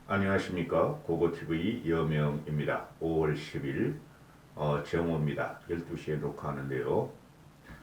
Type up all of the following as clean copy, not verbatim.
안녕하십니까. 고고TV 여명입니다. 5월 10일 정오입니다. 12시에 녹화하는데요.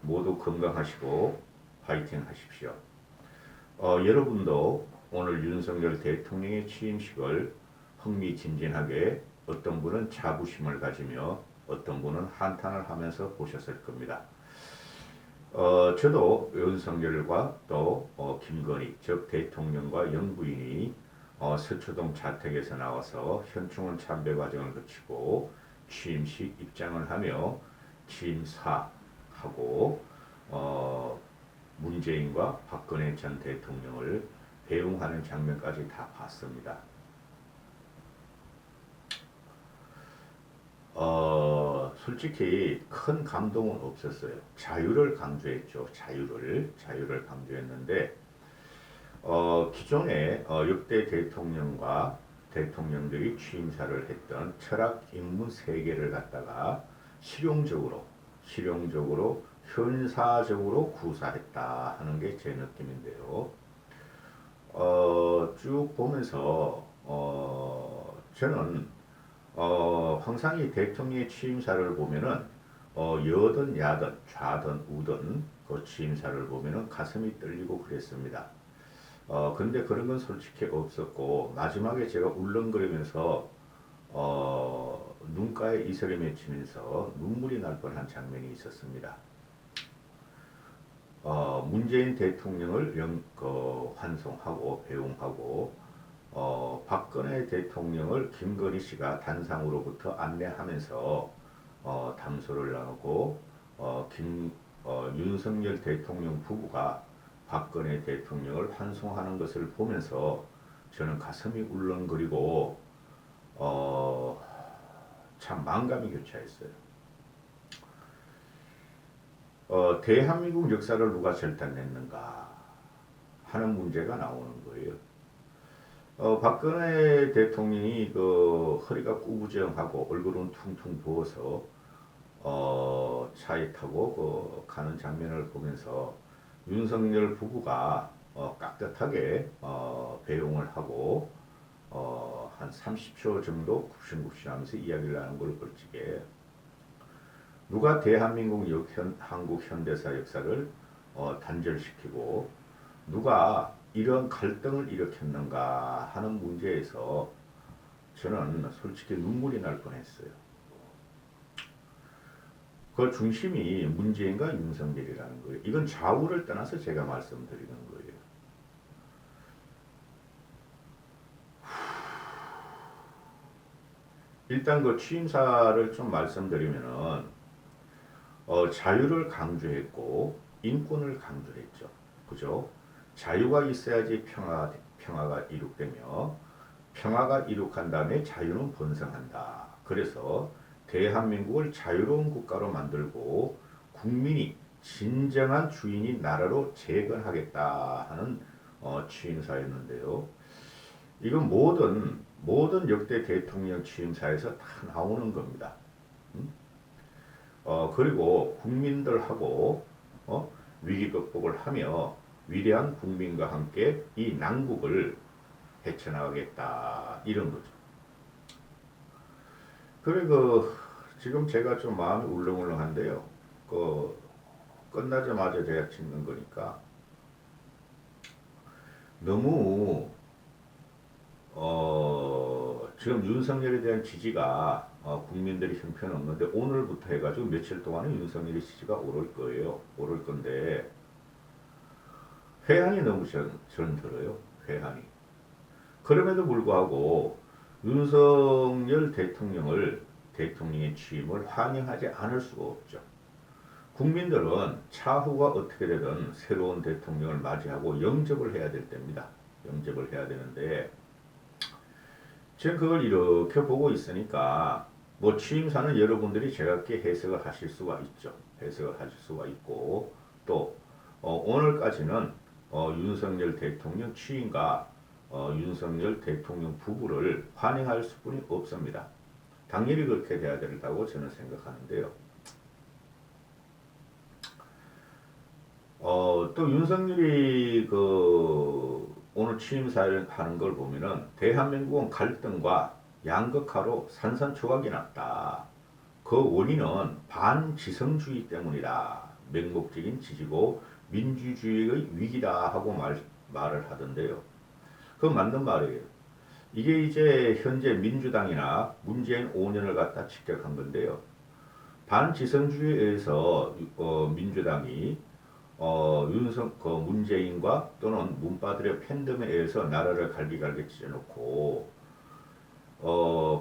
모두 건강하시고 파이팅 하십시오. 여러분도 오늘 윤석열 대통령의 취임식을 흥미진진하게 어떤 분은 자부심을 가지며 어떤 분은 한탄을 하면서 보셨을 겁니다. 저도 윤석열과 또 김건희 즉 대통령과 영부인이 서초동 자택에서 나와서 현충원 참배 과정을 거치고 취임식 입장을 하며 취임사하고 문재인과 박근혜 전 대통령을 배웅하는 장면까지 다 봤습니다. 솔직히 큰 감동은 없었어요. 자유를 강조했죠. 자유를 강조했는데 기존의 역대 대통령과 대통령들이 취임사를 했던 철학 인문 세 개를 갖다가 실용적으로 현사적으로 구사했다 하는 게 제 느낌인데요. 쭉 보면서 저는 항상 이 대통령의 취임사를 보면은 여든 야든 좌든 우든 그 취임사를 보면은 가슴이 떨리고 그랬습니다. 근데 그런 건 솔직히 없었고 마지막에 제가 울렁거리면서 눈가에 이슬이 맺히면서 눈물이 날 뻔한 장면이 있었습니다. 문재인 대통령을 환송하고 배웅하고 박근혜 대통령을 김건희 씨가 단상으로부터 안내하면서 담소를 나누고 윤석열 대통령 부부가 박근혜 대통령을 환송하는 것을 보면서 저는 가슴이 울렁거리고 참 만감이 교차했어요. 대한민국 역사를 누가 절단냈는가 하는 문제가 나오는 거예요. 박근혜 대통령이 그 허리가 구부정하고 얼굴은 퉁퉁 부어서 차에 타고 가는 장면을 보면서 윤석열 부부가 깍듯하게 배웅을 하고 한 30초 정도 굽신굽신하면서 이야기를 하는 걸 벌지게 누가 대한민국 한국 현대사 역사를 단절시키고 누가 이런 갈등을 일으켰는가 하는 문제에서 저는 솔직히 눈물이 날 뻔했어요. 그 중심이 문재인과 윤석열이라는 거예요. 이건 좌우를 떠나서 제가 말씀드리는 거예요. 일단 그 취임사를 좀 말씀드리면은 자유를 강조했고 인권을 강조했죠. 그죠? 자유가 있어야지 평화가 이룩되며 평화가 이룩한 다음에 자유는 번성한다. 그래서 대한민국을 자유로운 국가로 만들고 국민이 진정한 주인이 나라로 재건하겠다 하는 취임사였는데요. 이건 모든 역대 대통령 취임사에서 다 나오는 겁니다. 그리고 국민들하고 위기 극복을 하며 위대한 국민과 함께 이 난국을 헤쳐나가겠다 이런 거죠. 그리고 지금 제가 좀 마음이 울렁울렁한데요. 끝나자마자 제가 찍는 거니까 너무 지금 윤석열에 대한 지지가 국민들이 형편없는데 오늘부터 해가지고 며칠 동안은 윤석열의 지지가 오를 거예요. 오를 건데 회한이 너무 전 들어요. 회한이. 그럼에도 불구하고 윤석열 대통령의 취임을 환영하지 않을 수가 없죠. 국민들은 차후가 어떻게 되든 새로운 대통령을 맞이하고 영접을 해야 될 때입니다. 영접을 해야 되는데 지금 그걸 이렇게 보고 있으니까 뭐 취임사는 여러분들이 제각기 해석을 하실 수가 있죠. 해석을 하실 수가 있고 또 오늘까지는 윤석열 대통령 취임과 윤석열 대통령 부부를 환영할 수뿐이 없습니다. 당연히 그렇게 돼야 된다고 저는 생각하는데요. 또 윤석열이 오늘 취임사를 하는 걸 보면은 대한민국은 갈등과 양극화로 산산조각이 났다. 그 원인은 반지성주의 때문이다. 맹목적인 지지고 민주주의의 위기다 하고 말을 하던데요. 그건 맞는 말이에요. 이게 이제 현재 민주당이나 문재인 5년을 갖다 직격한 건데요. 반지성주의에 의해서 민주당이 문재인과 또는 문파들의 팬덤에 의해서 나라를 갈기갈기 찢어놓고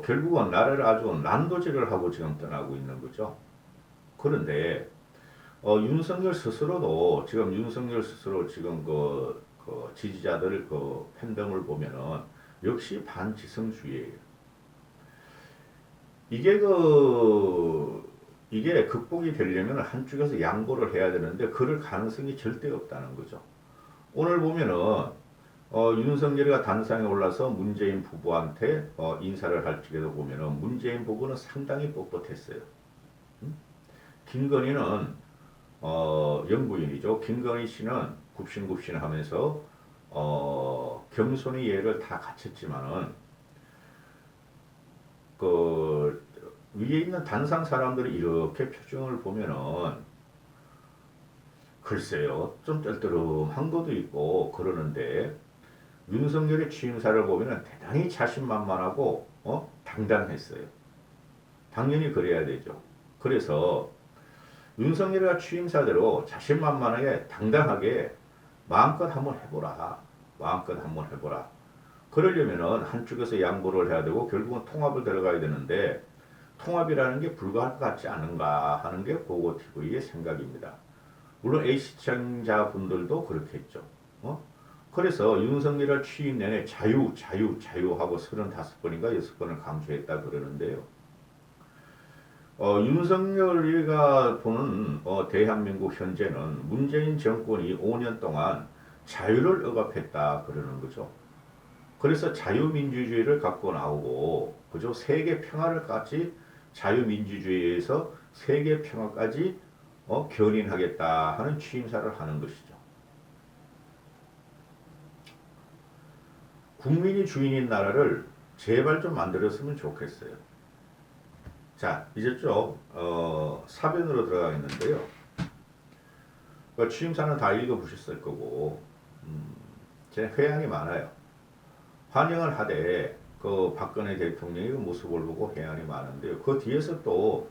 결국은 나라를 아주 난도질을 하고 지금 떠나고 있는 거죠. 그런데 윤석열 스스로 지금 그 지지자들 그 팬덤을 보면은 역시 반지성주의예요. 이게 이게 극복이 되려면 한쪽에서 양보를 해야 되는데 그럴 가능성이 절대 없다는 거죠. 오늘 보면은 윤석열이가 단상에 올라서 문재인 부부한테 인사를 할 적에도 보면은 문재인 부부는 상당히 뻣뻣했어요. 김건희는 영부인이죠. 김건희 씨는 굽신굽신하면서 겸손의 예를 다 갖췄지만은 그 위에 있는 단상 사람들이 이렇게 표정을 보면은 글쎄요 좀 떨떠름한 것도 있고 그러는데 윤석열의 취임사를 보면은 대단히 자신만만하고 당당했어요. 당연히 그래야 되죠. 그래서 윤석열이가 취임사대로 자신만만하게 당당하게 마음껏 한번 해보라. 마음껏 한번 해보라. 그러려면은 한쪽에서 양보를 해야 되고 결국은 통합을 들어가야 되는데 통합이라는 게 불가할 것 같지 않은가 하는 게 고고TV의 생각입니다. 물론 A 시청자분들도 그렇겠죠. 그래서 윤석열을 취임 내내 자유 하고 35번인가 6번을 강조했다 그러는데요. 윤석열이가 보는 대한민국 현재는 문재인 정권이 5년 동안 자유를 억압했다 그러는 거죠. 그래서 자유민주주의를 갖고 나오고 그죠? 세계 평화를까지 자유민주주의에서 세계 평화까지 견인하겠다 하는 취임사를 하는 것이죠. 국민이 주인인 나라를 제발 좀 만들었으면 좋겠어요. 자, 이제 좀 사변으로 들어가겠는데요. 취임사는 다 읽어보셨을 거고 제 회한이 많아요. 환영을 하되 그 박근혜 대통령의 모습을 보고 회한이 많은데요. 그 뒤에서 또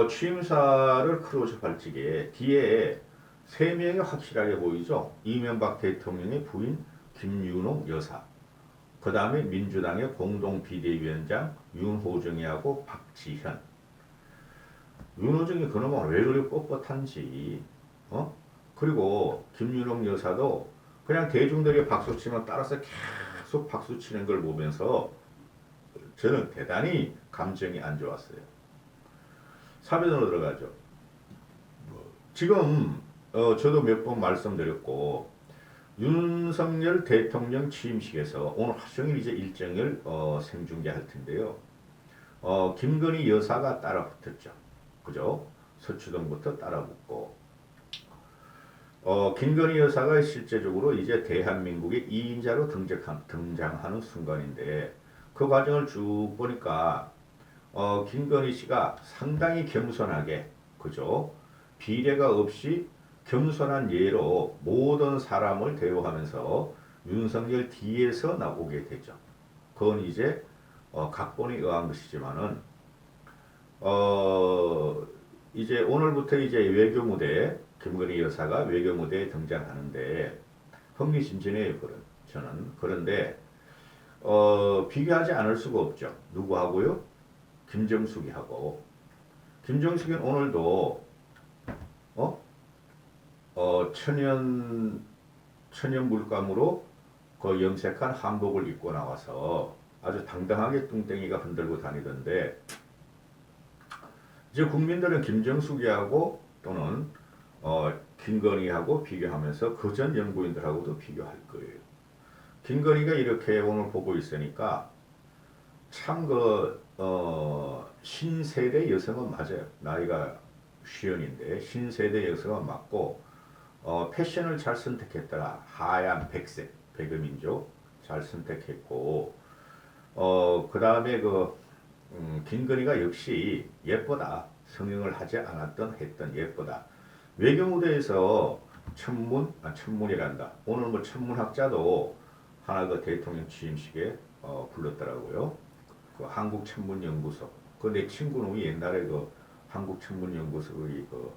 취임사를 크로즈할 적에 뒤에 세 명이 확실하게 보이죠. 이명박 대통령의 부인 김윤옥 여사, 그 다음에 민주당의 공동 비대위원장 윤호정이하고 박지현. 윤호정이 그놈은 왜 그리 뻣뻣한지, 그리고 김윤옥 여사도 그냥 대중들이 박수치면 따라서 계속 박수치는 걸 보면서 저는 대단히 감정이 안 좋았어요. 사변으로 들어가죠. 지금 저도 몇 번 말씀드렸고 윤석열 대통령 취임식에서 오늘 하루 종일 이제 일정을 생중계할 텐데요. 김건희 여사가 따라 붙었죠. 그죠? 서초동부터 따라 붙고 김건희 여사가 실제적으로 이제 대한민국의 2인자로 등장하는 순간인데 그 과정을 쭉 보니까 김건희 씨가 상당히 겸손하게 그죠? 비례가 없이 겸손한 예로 모든 사람을 대우하면서 윤석열 뒤에서 나오게 되죠. 그건 이제 각본에 의한 것이지만은 이제 오늘부터 이제 외교 무대 김건희 여사가 외교 무대에 등장하는데 흥미진진해요. 저는 그런데 비교하지 않을 수가 없죠. 누구하고요? 김정숙이하고. 김정숙은 오늘도 천연 물감으로 그 염색한 한복을 입고 나와서 아주 당당하게 뚱땡이가 흔들고 다니던데 이제 국민들은 김정숙이하고 또는 김건희하고 비교하면서 그전 영부인들하고도 비교할 거예요. 김건희가 이렇게 오늘 보고 있으니까 참 신세대 여성은 맞아요. 나이가 쉰인데 신세대 여성은 맞고 패션을 잘 선택했더라. 하얀 백색 배교민족 잘 선택했고, 그 다음에 김건희가 역시 예쁘다. 성형을 하지 않았던 했던 예쁘다. 외교무대에서 천문이란다. 오늘 뭐 천문학자도 하나 그 대통령 취임식에 불렀더라고요. 그 한국천문연구소. 그 내 친구놈이 옛날에 그 한국천문연구소의 그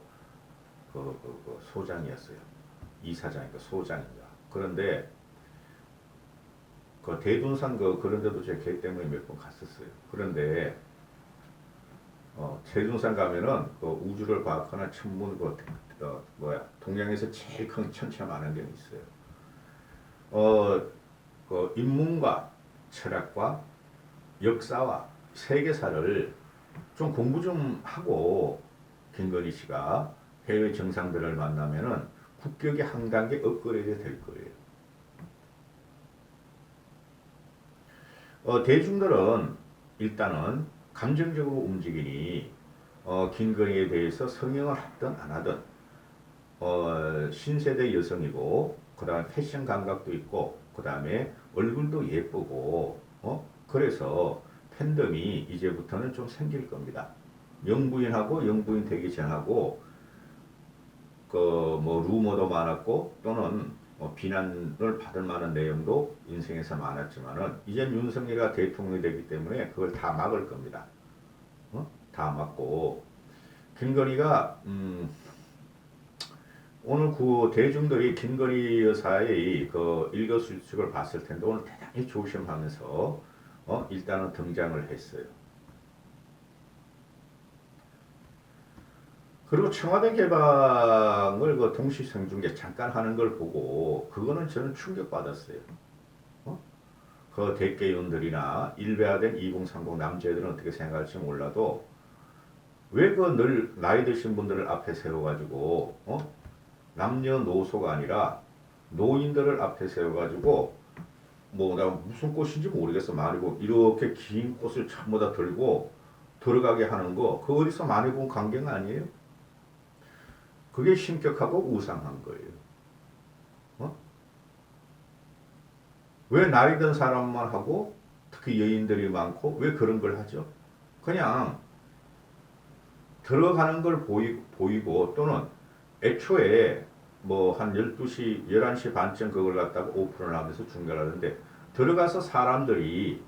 소장이었어요. 이사장인가 소장인가. 그런데 그 대둔산 그런 데도 제 걔 때문에 몇 번 갔었어요. 그런데 대둔산 가면은 그 우주를 과학하는 천문 동양에서 제일 큰 천체 많은 데가 있어요. 그 인문과 철학과 역사와 세계사를 좀 공부 좀 하고 김건희 씨가 해외 정상들을 만나면은 국격이 한 단계 업그레이드 될 거예요. 대중들은 일단은 감정적으로 움직이니 김건희에 대해서 성형을 하든 안 하든 신세대 여성이고 그 다음에 패션 감각도 있고 그 다음에 얼굴도 예쁘고 그래서 팬덤이 이제부터는 좀 생길 겁니다. 영부인하고 영부인 되기 전하고 그 뭐 루머도 많았고 또는 비난을 받을 만한 내용도 인생에서 많았지만은 이젠 윤석열이가 대통령이 되기 때문에 그걸 다 막을 겁니다. 다 막고 김건희가 오늘 그 대중들이 김건희 여사의 그 일거수일투족을 봤을 텐데 오늘 대단히 조심하면서 일단은 등장을 했어요. 그리고 청와대 개방을 그 동시생중계 잠깐 하는 걸 보고 그거는 저는 충격받았어요. 그 대개윤들이나 일베화된 2030 남자애들은 어떻게 생각할지 몰라도 왜 그 늘 나이 드신 분들을 앞에 세워가지고 남녀노소가 아니라 노인들을 앞에 세워가지고 뭐 나 무슨 꽃인지 모르겠어 말이고 이렇게 긴 꽃을 전부 다 들고 들어가게 하는 거 그 어디서 많이 본 광경 아니에요? 그게 신격하고 우상한 거예요. 왜 나이 든 사람만 하고 특히 여인들이 많고 왜 그런 걸 하죠? 그냥 들어가는 걸 보이고 또는 애초에 뭐 한 12시, 11시 반쯤 그걸 갖다가 오픈을 하면서 중계를 하는데 들어가서 사람들이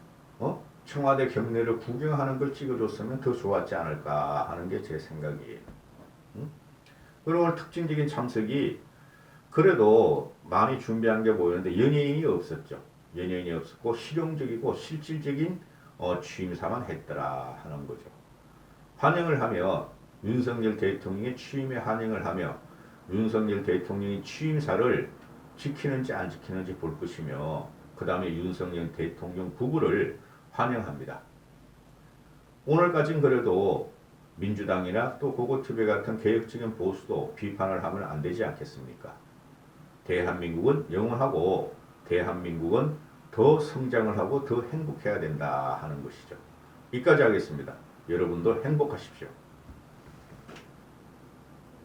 청와대 경내를 구경하는 걸 찍어줬으면 더 좋았지 않을까 하는 게 제 생각이에요. 그리고 오늘 특징적인 참석이 그래도 많이 준비한 게 보이는데 연예인이 없었죠. 연예인이 없었고 실용적이고 실질적인 취임사만 했더라 하는 거죠. 환영을 하며 윤석열 대통령의 취임에 환영을 하며 윤석열 대통령이 취임사를 지키는지 안 지키는지 볼 것이며 그 다음에 윤석열 대통령 부부를 환영합니다. 오늘까지는 그래도 민주당이나 또 고고TV 같은 개혁적인 보수도 비판을 하면 안 되지 않겠습니까? 대한민국은 영원하고 대한민국은 더 성장을 하고 더 행복해야 된다 하는 것이죠. 여기까지 하겠습니다. 여러분도 행복하십시오.